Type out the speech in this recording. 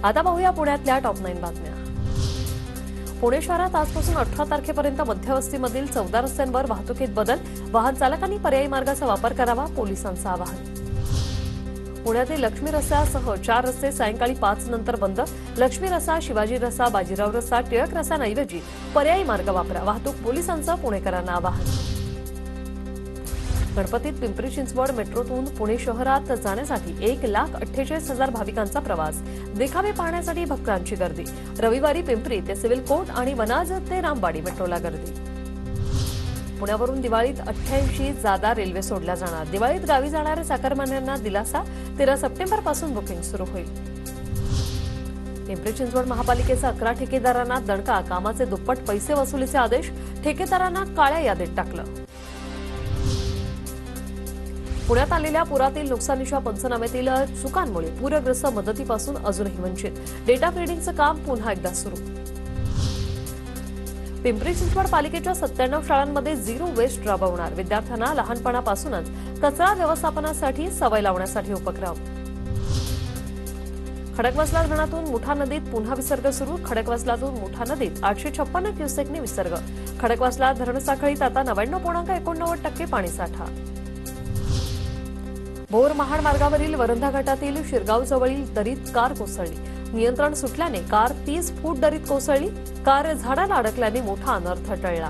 आता पाहूया पुण्यातल्या टॉप 9 बातम्या। पुणे शहरात आजपासून 18 तारखेपर्यंत मध्यवस्तीमधील 14 रस्त्यांवर वाहतुकीत बदल, वाहन चालकांनी पर्यायी मार्गाचा वापर करावा, पोलिसांचं आवाहन। पुण्यातील लक्ष्मी रस्त्यासह 4 रस्ते सायंकाळी 5 नंतर बंद। लक्ष्मी रस्ता, शिवाजी रस्ता, बाजीराव रस्ता, टिळक रस्त्याऐवजी पर्यायी मार्ग वापरा, वाहतूक पोलिसांचं पुणेकरांना आवाहन। गणपतीत पिंपरी चिंचवड मेट्रोतून पुणे शहरात जाण्यासाठी 1,48,000 भाविकांचा प्रवास, देखावे पाहण्यासाठी भक्तांची गर्दी। रविवारी पिंपरी ते सिव्हिल कोर्ट आणि वनाज ते रामवाडी मेट्रोला गर्दी। पुण्यावरून दिवाळीत 88 जादा रेल्वे सोडल्या जाणार। दिवाळीत गावी जाणाऱ्या चाकरमान्यांना दिलासा, 13 सप्टेंबरपासून बुकिंग सुरू होईल। पिंपरी चिंचवड महापालिकेचा 11 ठेकेदारांना दणका, कामाचे दुप्पट पैसे वसुलीचे आदेश, ठेकेदारांना काळ्या यादीत टाकलं। पुण्यात आलेल्या पुरातील नुकसानीच्या पंचनाम्यातील चुकांमुळे पूरग्रस्त मदतीपासून अजूनही वंचित, डेटा फीडिंगचं काम पुन्हा एकदा सुरू। पिंपरी चिंचवड पालिकेच्या 97 शाळांमध्ये झिरो वेस्ट राबवणार, विद्यार्थ्यांना लहानपणापासूनच कचरा व्यवस्थापनासाठी सवय लावण्यासाठी उपक्रम। खडकवासला धरणातून मुठा नदीत पुन्हा विसर्ग सुरू, खडकवासलातून मुठा नदीत 856 क्युसेकने विसर्ग। खडकवासला धरणसाखळीत आता 99.89% पाणीसाठा। भोर महाड मार्गावरील वरंधा घाटातील शिरगाव जवळील दरीत कार कोसळली, नियंत्रण सुटल्याने कार 30 फूट दरीत कोसळली, कार झाडाला अडकल्याने मोठा अनर्थ टळला।